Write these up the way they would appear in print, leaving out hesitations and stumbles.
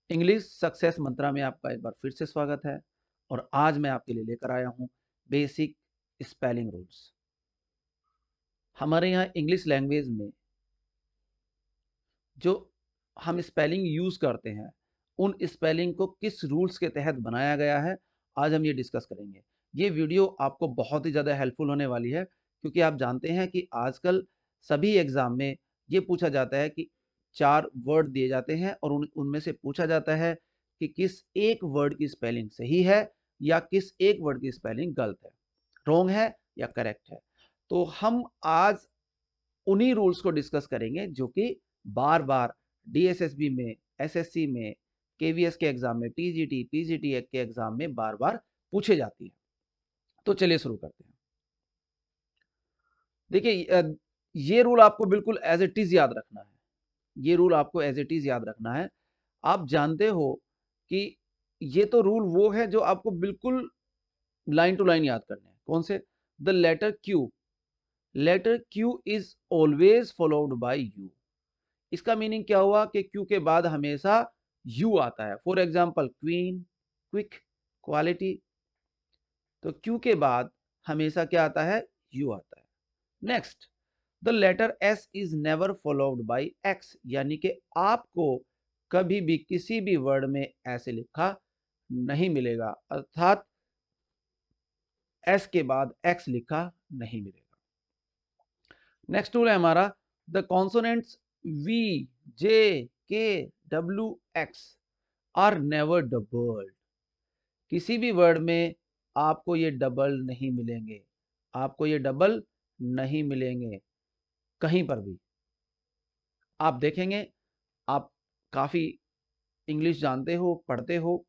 English success मंत्रा में आपका एक बार फिर से स्वागत है। और आज मैं आपके लिए लेकर आया हूं बेसिक स्पेलिंग रूल्स। हमारे यहाँ इंग्लिश लैंग्वेज में जो हम स्पेलिंग यूज करते हैं उन स्पेलिंग को किस रूल्स के तहत बनाया गया है, आज हम ये डिस्कस करेंगे। ये वीडियो आपको बहुत ही ज़्यादा हेल्पफुल होने वाली है, क्योंकि आप जानते हैं कि आजकल सभी एग्जाम में ये पूछा जाता है कि 4 वर्ड दिए जाते हैं और उनमें से पूछा जाता है कि किस एक वर्ड की स्पेलिंग सही है या किस एक वर्ड की स्पेलिंग गलत है, रॉन्ग है या करेक्ट है। तो हम आज उन्हीं रूल्स को डिस्कस करेंगे जो कि बार बार डीएसएसबी में, एसएससी में, केवीएस के एग्जाम में, टीजीटी, पीजीटी के एग्जाम में बार बार पूछे जाती है। तो चलिए शुरू करते हैं। देखिए, ये रूल आपको बिल्कुल एज इट इज याद रखना है। ये रूल आपको एज इट इज याद रखना है। आप जानते हो कि ये तो रूल वो है जो आपको बिल्कुल लाइन टू लाइन याद करने हैं। कौन से? The letter Q is always followed by U. इसका मीनिंग क्या हुआ कि क्यू के बाद हमेशा यू आता है। For example queen, quick, quality. तो क्यू के बाद हमेशा क्या आता है? यू आता है। Next, the letter S is never followed by X, यानी कि आपको कभी भी किसी भी वर्ड में ऐसे लिखा नहीं मिलेगा, अर्थात एस के बाद एक्स लिखा नहीं मिलेगा। नेक्स्ट रूल है हमारा, the consonants V, J, K, W, X are never doubled. किसी भी वर्ड में आपको ये डबल नहीं मिलेंगे, आपको ये डबल नहीं मिलेंगे कहीं पर भी। आप देखेंगे, आप काफ़ी इंग्लिश जानते हो, पढ़ते हो,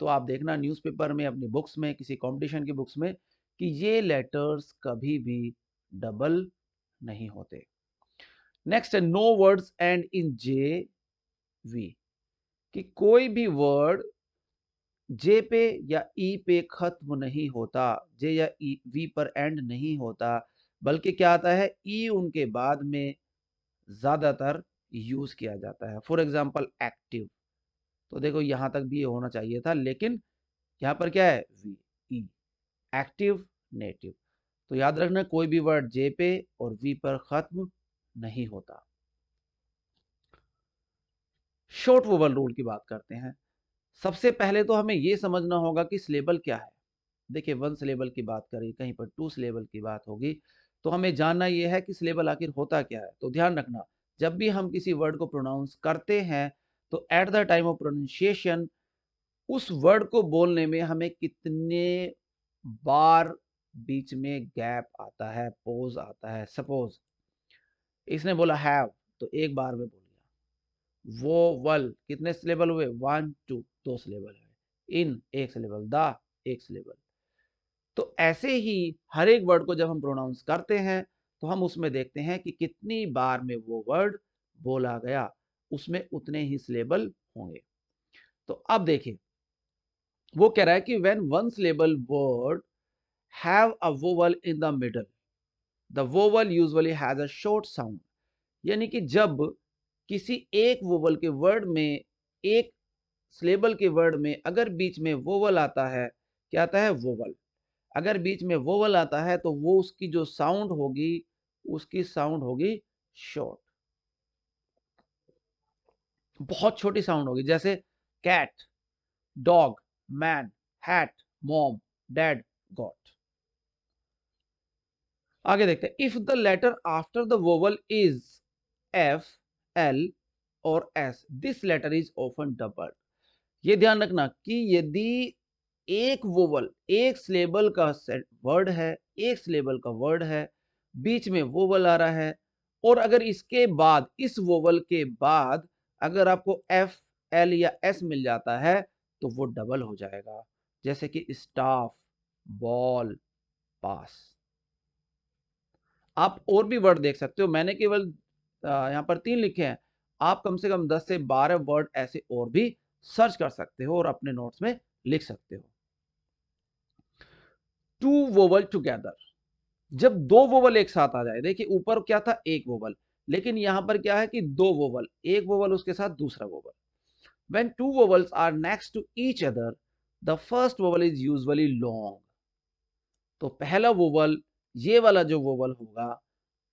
तो आप देखना न्यूज़पेपर में, अपनी बुक्स में, किसी कंपटीशन की बुक्स में कि ये लेटर्स कभी भी डबल नहीं होते। नेक्स्ट है, no words end in J V, कि कोई भी वर्ड जे पे या ई पे खत्म नहीं होता, जे या ई वी पर एंड नहीं होता, बल्कि क्या आता है? ई उनके बाद में ज्यादातर यूज किया जाता है। फॉर एग्जाम्पल एक्टिव, तो देखो यहां तक भी ये होना चाहिए था, लेकिन यहाँ पर क्या है? V, E, active, native. तो याद रखना, कोई भी वर्ड जे पे और वी पर खत्म नहीं होता। शॉर्ट वोवल रूल की बात करते हैं। सबसे पहले तो हमें यह समझना होगा कि सिलेबल क्या है। देखिए, 1 सिलेबल की बात करें, कहीं पर 2 सिलेबल की बात होगी, तो हमें जानना यह है कि सिलेबल आखिर होता क्या है। तो ध्यान रखना, जब भी हम किसी वर्ड को प्रोनाउंस करते हैं तो at the time of pronunciation उस वर्ड को बोलने में हमें कितने बार बीच में गैप आता है, पॉज आता है। सपोज इसने बोला हैव, तो एक बार में बोल लिया। वोवल कितने सिलेबल हुए? 1 2, 2 सिलेबल है। इन एक सिलेबल, द एक सिलेबल। तो ऐसे ही हर एक वर्ड को जब हम प्रोनाउंस करते हैं तो हम उसमें देखते हैं कि कितनी बार में वो वर्ड बोला गया, उसमें उतने ही सिलेबल होंगे। तो अब देखिए, वो कह रहा है कि when one syllable word have a vowel in the middle, the vowel usually has a short sound. यानी कि जब किसी एक वोवल के वर्ड में, एक सिलेबल के वर्ड में अगर बीच में वोवल आता है, क्या आता है? वोवल। अगर बीच में वोवल आता है तो वो उसकी जो साउंड होगी, उसकी साउंड होगी शॉर्ट, बहुत छोटी साउंड होगी। जैसे cat, dog, man, hat, mom, dad, got. आगे देखते हैं, if the letter after the vowel is F, L और S, this letter is often doubled. ये ध्यान रखना कि यदि एक वोवल, एक सिलेबल का वर्ड है, एक सिलेबल का वर्ड है, बीच में वोवल आ रहा है, और अगर इसके बाद, इस वोवल के बाद अगर आपको एफ, एल या एस मिल जाता है तो वो डबल हो जाएगा। जैसे कि स्टाफ, बॉल, पास। आप और भी वर्ड देख सकते हो, मैंने केवल यहाँ पर 3 लिखे हैं। आप कम से कम 10 से 12 वर्ड ऐसे और भी सर्च कर सकते हो और अपने नोट्स में लिख सकते हो। टू वोवल टुगेदर, जब 2 वोवल एक साथ आ जाए। देखिए, ऊपर क्या था? एक वोवल, लेकिन यहां पर क्या है कि 2 वोवल, एक वोवल उसके साथ दूसरा vowel. When two vowels are next to each other, the first vowel is usually long. तो पहला वोवल, ये वाला जो वोवल होगा,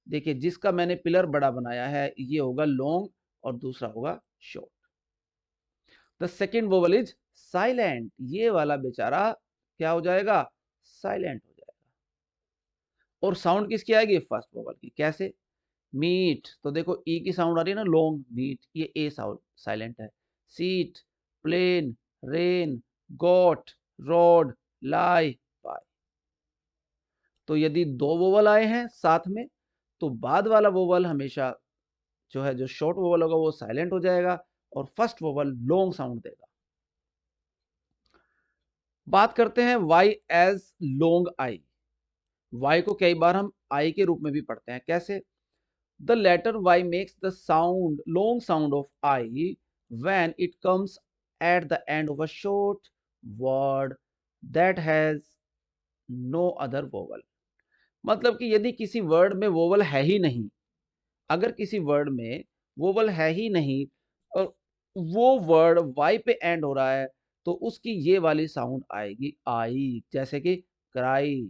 देखिए जिसका मैंने पिलर बड़ा बनाया है, ये होगा लॉन्ग और दूसरा होगा short. The second vowel is silent. ये वाला बेचारा क्या हो जाएगा? साइलेंट हो जाएगा. और साउंड किसकी आएगी? फर्स्ट वोवल की. कैसे? मीट, तो देखो ई की साउंड आ रही है ना, लॉन्ग. मीट, ये ए साउंड साइलेंट है. Seat, plane, rain, got, rod, lie, by. तो यदि दो वोवल आए हैं साथ में, तो बाद वाला वोवल हमेशा जो है, जो शॉर्ट वोवल होगा वो साइलेंट हो जाएगा और फर्स्ट वोवल लॉन्ग साउंड देगा. बात करते हैं Y as long I. Y को कई बार हम आई के रूप में भी पढ़ते हैं. कैसे? The letter Y makes the sound long sound of I when it comes at the end of a short word that has no other vowel. मतलब कि यदि किसी वर्ड में वोवल है ही नहीं, अगर किसी वर्ड में वोवल है ही नहीं और वो वर्ड वाई पे एंड हो रहा है, तो उसकी ये वाली साउंड आएगी आई. जैसे कि क्राई,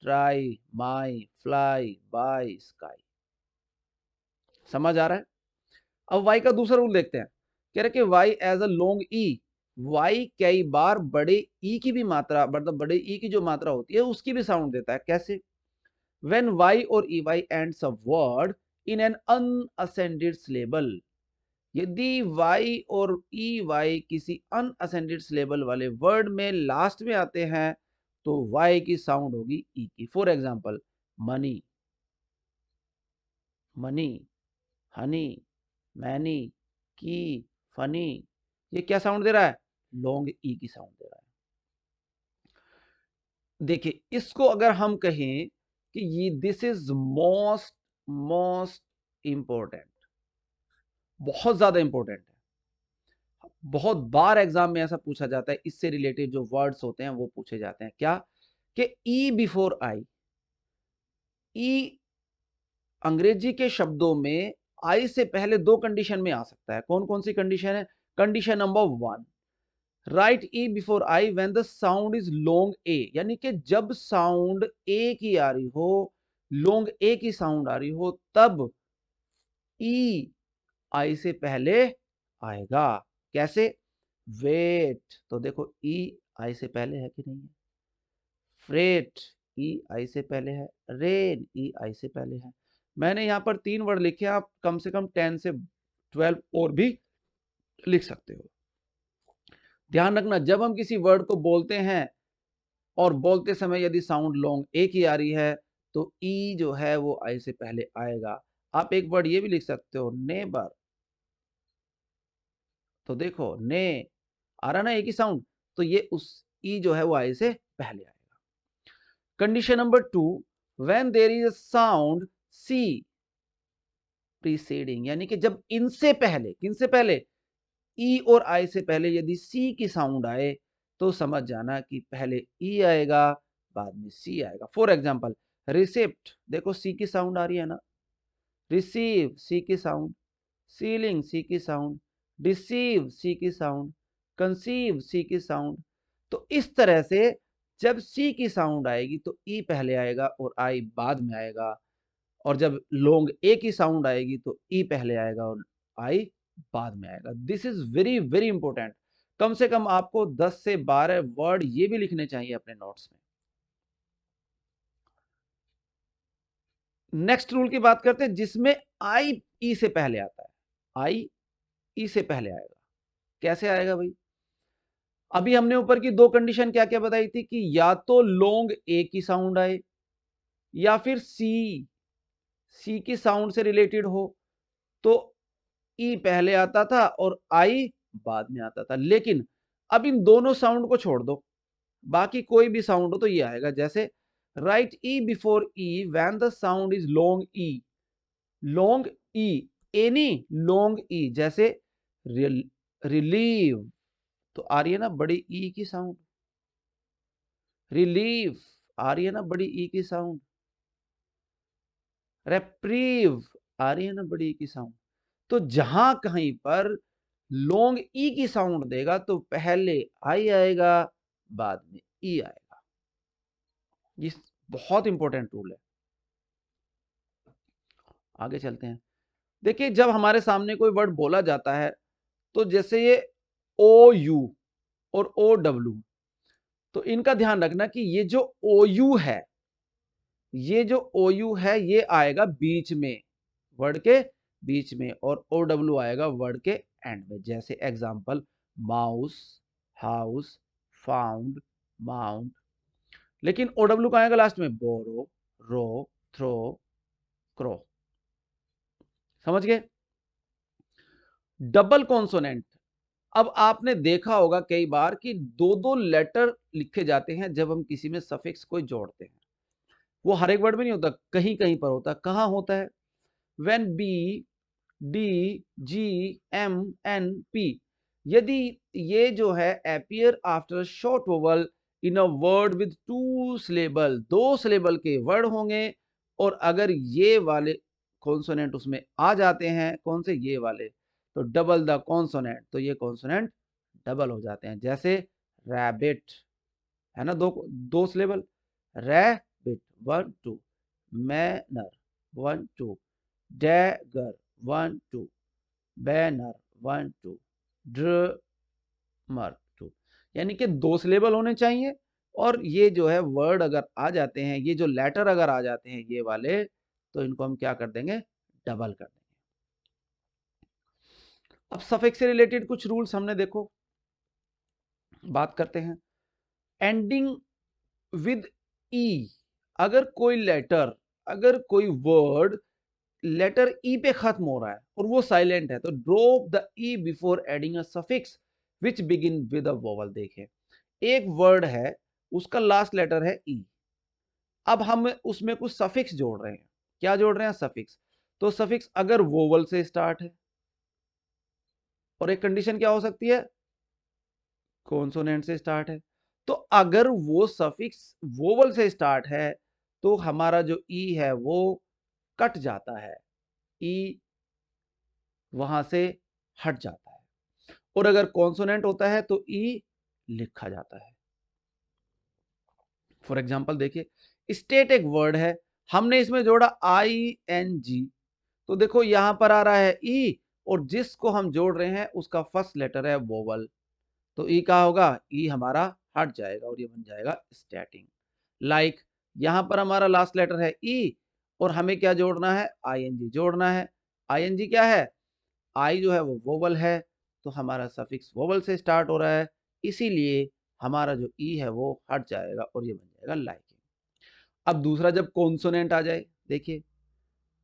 ट्राई, माई, फ्लाई, बाय, स्काई. समझ आ रहा है? अब वाई का दूसरा रूल देखते हैं. कह रहे कि Y as a long E. Y कई बार बड़े ई की भी मात्रा, मतलब बड़े ई की जो मात्रा होती है उसकी भी साउंड देता है. कैसे? When y or ey ends a word in an unascended syllable. यदि y और ey किसी अनअसेंडेड सिलेबल वाले वर्ड में लास्ट में आते हैं, तो y की साउंड होगी e की. For example, money, money, Honey, many, की, फनी. ये क्या साउंड दे रहा है? लॉन्ग ई की साउंड दे रहा है. देखिए, इसको अगर हम कहें कि ये this is most most important, बहुत ज्यादा इंपॉर्टेंट है. बहुत बार एग्जाम में ऐसा पूछा जाता है, इससे रिलेटेड जो वर्ड्स होते हैं वो पूछे जाते हैं. क्या? कि ई बिफोर आई. ई अंग्रेजी के शब्दों में आई से पहले दो कंडीशन में आ सकता है. कौन कौन सी कंडीशन है? Condition number 1, write E before I when the sound is long A. यानी कि जब साउंड ए की आ रही हो, लॉन्ग ए की साउंड आ रही हो, तब ई आई से पहले आएगा. कैसे? वेट, तो देखो ई आई से पहले है कि नहीं है. फ्रेट, ई आई से पहले है. रेन, ई आई से पहले है. मैंने यहां पर 3 वर्ड लिखे, आप कम से कम 10 से 12 और भी लिख सकते हो. ध्यान रखना, जब हम किसी वर्ड को बोलते हैं और बोलते समय यदि साउंड लॉन्ग ए की आ रही है, तो ई जो है वो आई से पहले आएगा. आप एक वर्ड ये भी लिख सकते हो, नेबर. तो देखो, ने आ रहा ना एक ही साउंड, तो ये उस ई जो है वो आई से पहले आएगा. Condition number 2, when there is a sound C preceding. यानी कि जब इनसे पहले, किनसे पहले? ई और आई से पहले यदि सी की साउंड आए, तो समझ जाना कि पहले ई आएगा, बाद में सी आएगा. फॉर एग्जाम्पल, रिसिप्ट, देखो सी की साउंड आ रही है ना. रिसीव, सी की साउंड. सीलिंग, सी की साउंड. डिसीव, सी की साउंड. कंसीव, सी की साउंड. तो इस तरह से जब सी की साउंड आएगी तो ई पहले आएगा और आई बाद में आएगा. और जब लॉन्ग ए की साउंड आएगी तो ई पहले आएगा और आई बाद में आएगा. This is very very important. कम से कम आपको 10 से 12 वर्ड ये भी लिखने चाहिए अपने नोट्स में. नेक्स्ट रूल की बात करते हैं, जिसमें आई ई से पहले आता है. आई ई से पहले आएगा. कैसे आएगा भाई? अभी हमने ऊपर की दो कंडीशन क्या क्या बताई थी कि या तो लॉन्ग ए की साउंड आए या फिर सी की साउंड से रिलेटेड हो, तो ई पहले आता था और आई बाद में आता था. लेकिन अब इन दोनों साउंड को छोड़ दो, बाकी कोई भी साउंड हो तो ये आएगा. जैसे write E before E when the sound is long E. Long E, any long E. जैसे रिलीव, तो आ रही है ना बड़ी ई की साउंड. रिलीफ, आ रही है ना बड़ी ई की साउंड. रेप्रीव, आ रही है ना बड़ी ई की साउंड. तो जहां कहीं पर लॉन्ग ई की साउंड देगा तो पहले आई आएगा, बाद में ई आएगा। ये बहुत इंपॉर्टेंट रूल है। आगे चलते हैं। देखिए, जब हमारे सामने कोई वर्ड बोला जाता है तो जैसे ये ओ यू और ओ डब्ल्यू, तो इनका ध्यान रखना कि ये जो ओ यू है, ये जो ओ यू है ये आएगा बीच में, वर्ड के बीच में, और ओ डब्ल्यू आएगा वर्ड के एंड में। जैसे example, mouse, house, found, mount. लेकिन ओ डब्ल्यू का आएगा लास्ट में, बोरो, रो, थ्रो, क्रो। समझ गए? Double consonant. अब आपने देखा होगा कई बार कि दो दो लेटर लिखे जाते हैं जब हम किसी में सफिक्स कोई जोड़ते हैं। वो हर एक वर्ड में नहीं होता, कहीं कहीं पर होता। कहां होता है? When B, D, G, M, N, P, यदि ये जो है appear after short vowel in a word with two syllable, दो सिलेबल के वर्ड होंगे, और अगर ये वाले कॉन्सोनेंट उसमें आ जाते हैं, कौन से? ये वाले, तो डबल द कॉन्सोनेंट, तो ये कॉन्सोनेंट डबल हो जाते हैं। जैसे रैबिट है ना, दो दो syllable, rabbit 1 2, manner 1 2, dagger 1 2, banner 1 2, drummer 2। यानी कि दो सिलेबल होने चाहिए, और ये जो है वर्ड अगर आ जाते हैं, ये जो लेटर अगर आ जाते हैं ये वाले, तो इनको हम क्या कर देंगे? डबल कर देंगे। अब सफिक्स से रिलेटेड कुछ रूल्स हमने देखो बात करते हैं। एंडिंग विद ई, अगर कोई लेटर, अगर कोई वर्ड लेटर ई पे खत्म हो रहा है और वो साइलेंट है, तो drop the E before adding a suffix which begin with a vowel. देखें, एक वर्ड है, उसका लास्ट लेटर है ई, अब हम उसमें कुछ सफिक्स जोड़ रहे हैं। क्या जोड़ रहे हैं? सफिक्स। तो सफिक्स अगर वोवल से स्टार्ट है, और एक कंडीशन क्या हो सकती है? कॉन्सोनेंट से स्टार्ट है। तो अगर वो सफिक्स वोवल से स्टार्ट है तो हमारा जो ई है वो कट जाता है, ई वहां से हट जाता है। और अगर कॉन्सोनेंट होता है तो ई लिखा जाता है। फॉर एग्जाम्पल देखिए, स्टेट एक वर्ड है, हमने इसमें जोड़ा आई एन जी, तो देखो यहां पर आ रहा है ई, और जिसको हम जोड़ रहे हैं उसका फर्स्ट लेटर है वोवल, तो ई का होगा, ई हमारा हट जाएगा और ये बन जाएगा स्टैटिंग। लाइक यहां पर हमारा लास्ट लेटर है ई, और हमें क्या जोड़ना है? आईएनजी जोड़ना है। आईएनजी क्या है? आई जो है वो वोवल है, तो हमारा सफिक्स वोवल से स्टार्ट हो रहा है, इसीलिए हमारा जो ई है वो हट जाएगा और ये बन जाएगा लाइकिंग। अब दूसरा, जब कॉन्सोनेंट आ जाए, देखिए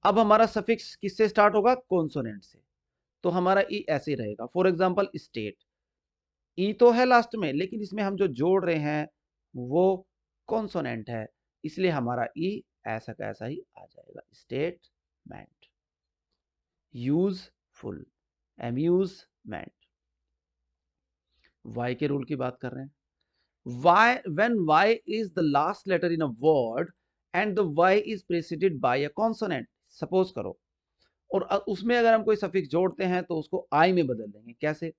अब हमारा सफिक्स किससे स्टार्ट होगा? कॉन्सोनेंट से, तो हमारा ई ऐसे रहेगा। फॉर एग्जाम्पल स्टेट, ई तो है लास्ट में, लेकिन इसमें हम जो जोड़ रहे हैं वो कॉन्सोनेंट है, इसलिए हमारा ई ऐसा का ऐसा ही आ जाएगा, स्टेटमेंट। Useful, amusement. वाई के रूल की बात कर रहे हैं। Y, when Y is the last letter in a word and the Y is preceded by a consonant, suppose करो, और उसमें अगर हम कोई सफिक्स जोड़ते हैं तो उसको आई में बदल देंगे। कैसे?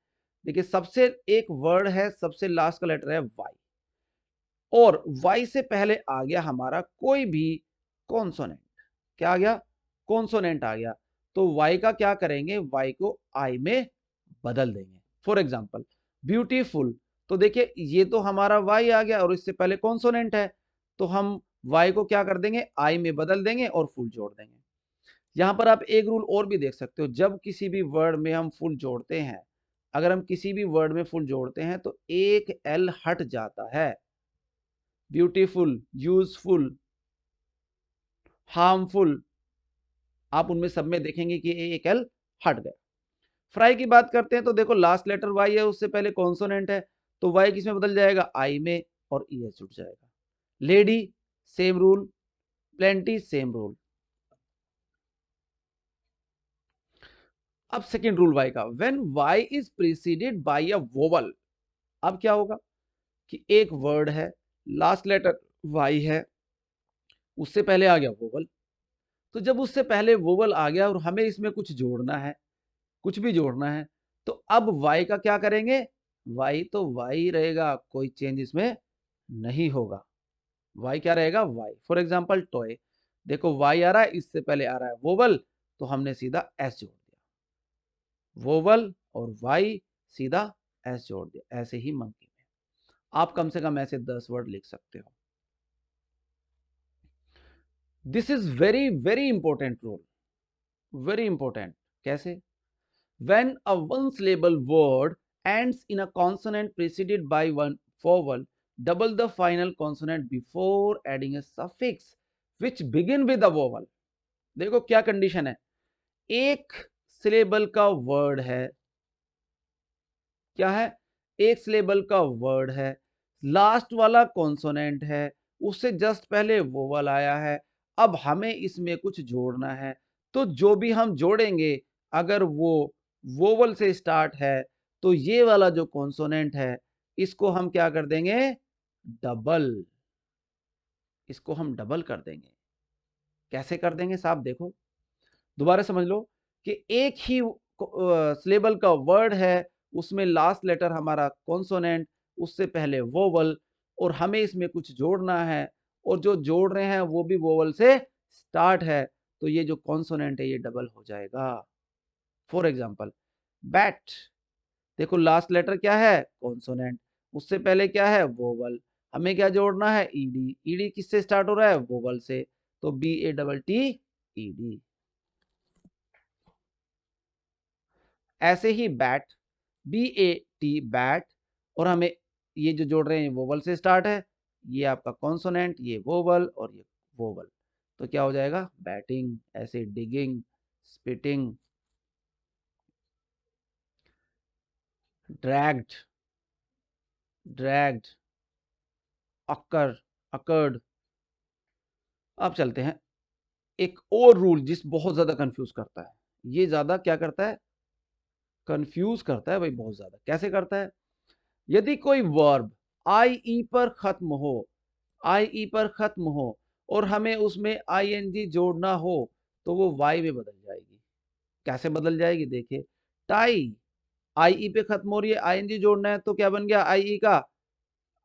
देखिए, सबसे एक वर्ड है, सबसे लास्ट का लेटर है वाई, और वाई से पहले आ गया हमारा कोई भी कॉन्सोनेंट। क्या आ गया? कॉन्सोनेंट आ गया, तो वाई का क्या करेंगे? वाई को आई में बदल देंगे। फॉर एग्जाम्पल ब्यूटीफुल, तो देखिए ये तो हमारा वाई आ गया और इससे पहले कॉन्सोनेंट है, तो हम वाई को क्या कर देंगे? आई में बदल देंगे और फुल जोड़ देंगे। यहां पर आप एक रूल और भी देख सकते हो, जब किसी भी वर्ड में हम फुल जोड़ते हैं, अगर हम किसी भी वर्ड में फुल जोड़ते हैं तो एक एल हट जाता है। ब्यूटीफुल, यूजफुल, हार्मफुल, आप उनमें सब में देखेंगे कि एक एल हट गया। फ्राई की बात करते हैं तो देखो लास्ट लेटर वाई है, उससे पहले कॉन्सोनेंट है, तो वाई किस में बदल जाएगा? आई में, और ई एच उठ जाएगा। Lady same rule, plenty same rule. अब सेकेंड रूल वाई का, when Y is preceded by a vowel, अब क्या होगा कि एक वर्ड है, लास्ट लेटर वाई है, उससे पहले आ गया वोवल, तो जब उससे पहले वोवल आ गया और हमें इसमें कुछ जोड़ना है, कुछ भी जोड़ना है, तो अब y का क्या करेंगे, y तो y रहेगा, कोई चेंज इसमें नहीं होगा। y क्या रहेगा, y। फॉर एग्जाम्पल टॉय, देखो y आ रहा है, इससे पहले आ रहा है वोवल, तो हमने सीधा s जोड़ दिया, वोवल और y सीधा s जोड़ दिया। ऐसे ही मंकी में आप कम से कम ऐसे 10 वर्ड लिख सकते हो। This is very very important rule, very important. कैसे? When a one syllable word ends in a consonant preceded by one vowel, double the final consonant before adding a suffix which begin with a vowel। देखो क्या condition है, एक syllable का word है, क्या है, एक सिलेबल का वर्ड है, लास्ट वाला कॉन्सोनेंट है, उससे जस्ट पहले वोवल आया है, अब हमें इसमें कुछ जोड़ना है। तो जो भी हम जोड़ेंगे, अगर वो वोवल से स्टार्ट है, तो ये वाला जो कॉन्सोनेंट है, इसको हम क्या कर देंगे, डबल, इसको हम डबल कर देंगे। कैसे कर देंगे साहब, देखो दोबारा समझ लो कि एक ही सिलेबल का वर्ड है, उसमें लास्ट लेटर हमारा कॉन्सोनेंट, उससे पहले वोवल, और हमें इसमें कुछ जोड़ना है, और जो जोड़ रहे हैं वो भी वोवल से स्टार्ट है, तो ये जो कॉन्सोनेंट है ये डबल हो जाएगा। फॉर एग्जाम्पल बैट, देखो लास्ट लेटर क्या है, कॉन्सोनेंट, उससे पहले क्या है, वोवल, हमें क्या जोड़ना है, ईडी, ईडी किससे स्टार्ट हो रहा है, वोवल से, तो BATT ईडी। ऐसे ही बैट, BAT बैट, और हमें ये जो जोड़ रहे हैं वोवल से स्टार्ट है, ये आपका कॉन्सोनेंट, ये वोवल और ये वोवल, तो क्या हो जाएगा, बैटिंग। ऐसे डिगिंग, स्पिटिंग, ड्रैग्ड, ड्रैग्ड, अकर, अकर्ड। अब चलते हैं एक और रूल जिस बहुत ज्यादा कंफ्यूज करता है, ये ज्यादा क्या करता है, कंफ्यूज करता है भाई, बहुत ज्यादा। कैसे करता है, यदि कोई वर्ब IE पर खत्म हो, IE पर खत्म हो, और हमें उसमें ING जोड़ना हो, तो वो Y में बदल जाएगी। कैसे बदल जाएगी, देखिए, टाई IE पे खत्म हो रही है, ING जोड़ना है, तो क्या बन गया,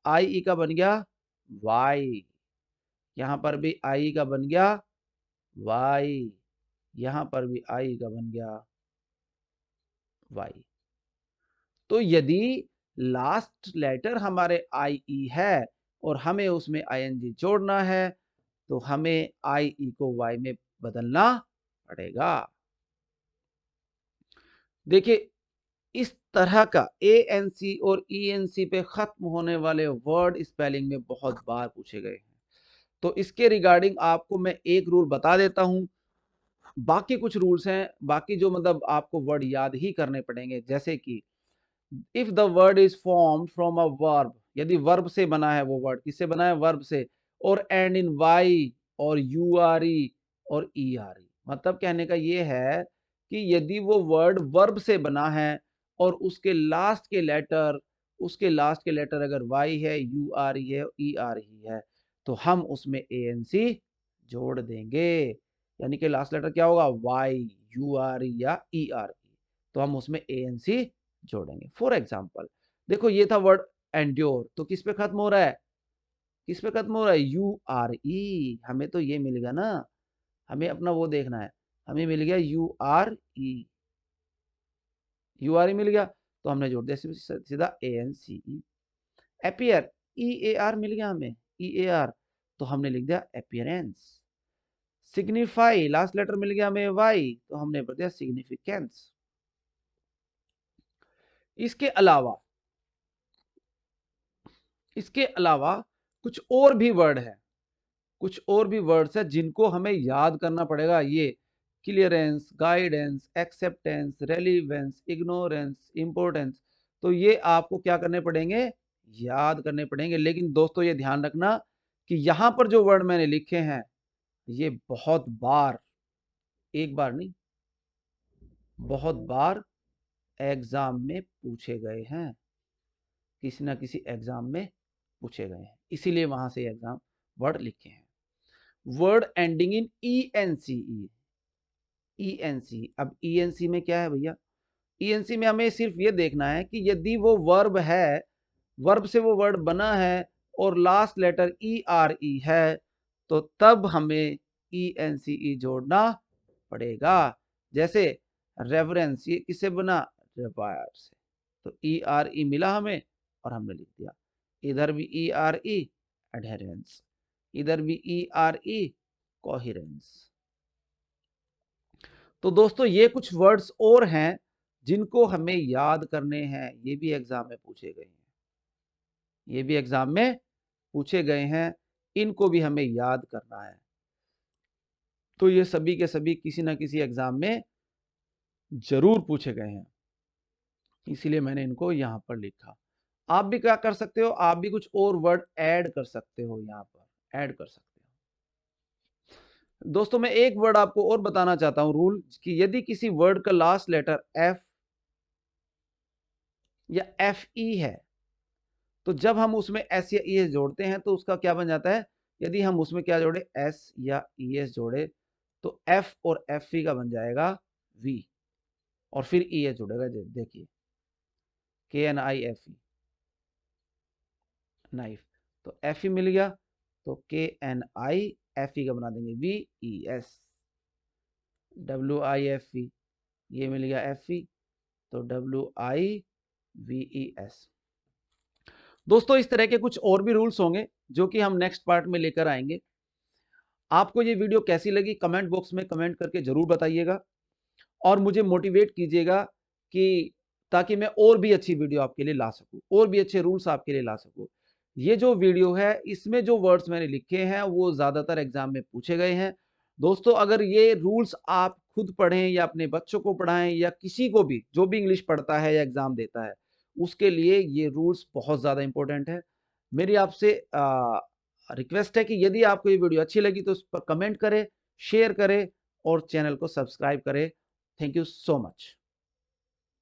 IE का बन गया Y, यहां पर भी IE का बन गया Y, यहां पर भी IE का बन गया Y। तो यदि लास्ट लेटर हमारे IE है और हमें उसमें ING जोड़ना है, तो हमें IE को Y में बदलना पड़ेगा। देखिए इस तरह का ANC और ENC पे खत्म होने वाले वर्ड स्पेलिंग में बहुत बार पूछे गए हैं, तो इसके रिगार्डिंग आपको मैं एक रूल बता देता हूं। बाकी कुछ रूल्स हैं, बाकी जो मतलब आपको वर्ड याद ही करने पड़ेंगे, जैसे कि if the word is form from a verb, यदि वर्ब से बना है वो वर्ड, किससे बना है, वर्ब से, और एंड इन वाई और URE और ERE, मतलब कहने का ये है कि यदि वो वर्ड वर्ब से बना है और उसके लास्ट के लेटर अगर Y है, URE है, ERE है, तो हम उसमें ANC जोड़ देंगे। यानी कि लास्ट लेटर क्या होगा, Y, URE या ERE, तो हम उसमें ANC जोड़ेंगे। फॉर एग्जाम्पल देखो ये था वर्ड एंड्योर, तो किस पे खत्म हो रहा है, किस पे खत्म हो रहा है, URE। हमें तो ये मिल गया ना, हमें अपना वो देखना है, हमें मिल गया URE मिल गया, तो हमने जोड़ दिया सीधा ANCE। अपीयर, EAR मिल गया हमें, EAR, तो हमने लिख दिया अपीयरेंस। सिग्निफाई, लास्ट लेटर मिल गया हमें Y, तो हमने भर दिया सिग्निफिकेंस। इसके अलावा कुछ और भी वर्ड है, कुछ और भी वर्ड्स है जिनको हमें याद करना पड़ेगा। ये clearance, guidance, acceptance, relevance, ignorance, importance, तो ये आपको क्या करने पड़ेंगे, याद करने पड़ेंगे। लेकिन दोस्तों ये ध्यान रखना कि यहां पर जो वर्ड मैंने लिखे हैं ये बहुत बार, एक बार नहीं, बहुत बार एग्जाम में पूछे गए हैं, किसी ना किसी एग्जाम में पूछे गए हैं, इसीलिए वहां से एग्जाम वर्ड लिखे हैं। Word ending in ENCE, ENC, अब ENC में क्या है भैया, ईएनसी में हमें सिर्फ ये देखना है कि यदि वो वर्ब है, वर्ब से वो वर्ड बना है और लास्ट लेटर ERE है, तो तब हमें ENCE जोड़ना पड़ेगा। जैसे रेफरेंस, ये किससे बना? रेवायर से, तो ERE मिला हमें और हमने लिख दिया। इधर भी ERE, एडहेरेंस, इधर भी ERE, कोहेरेंस। तो दोस्तों ये कुछ वर्ड्स और हैं जिनको हमें याद करने हैं, ये भी एग्जाम में पूछे गए हैं, ये भी एग्जाम में पूछे गए हैं, इनको भी हमें याद करना है। तो ये सभी के सभी किसी ना किसी एग्जाम में जरूर पूछे गए हैं, इसीलिए मैंने इनको यहां पर लिखा। आप भी क्या कर सकते हो, आप भी कुछ और वर्ड ऐड कर सकते हो, यहां पर ऐड कर सकते हो। दोस्तों मैं एक वर्ड आपको और बताना चाहता हूं रूल, कि यदि किसी वर्ड का लास्ट लेटर एफ या FE है, तो जब हम उसमें S या ES जोड़ते हैं तो उसका क्या बन जाता है? यदि हम उसमें क्या जोड़े, S या ES जोड़े, तो F और FE का बन जाएगा V, और फिर ES जुड़ेगा। देखिए KNIFE, नाइफ, तो FE मिल गया, तो KNIFE का बना देंगे VES, WIFE, ये मिल गया FE, तो WIVES। दोस्तों इस तरह के कुछ और भी रूल्स होंगे जो कि हम नेक्स्ट पार्ट में लेकर आएंगे। आपको ये वीडियो कैसी लगी कमेंट बॉक्स में कमेंट करके जरूर बताइएगा, और मुझे मोटिवेट कीजिएगा कि ताकि मैं और भी अच्छी वीडियो आपके लिए ला सकूं, और भी अच्छे रूल्स आपके लिए ला सकूं। ये जो वीडियो है इसमें जो वर्ड्स मैंने लिखे हैं वो ज्यादातर एग्जाम में पूछे गए हैं। दोस्तों अगर ये रूल्स आप खुद पढ़ें या अपने बच्चों को पढ़ाएं या किसी को भी जो भी इंग्लिश पढ़ता है या एग्जाम देता है, उसके लिए ये रूल्स बहुत ज्यादा इंपॉर्टेंट है। मेरी आपसे रिक्वेस्ट है कि यदि आपको ये वीडियो अच्छी लगी तो उस पर कमेंट करें, शेयर करें और चैनल को सब्सक्राइब करें। Thank you so much.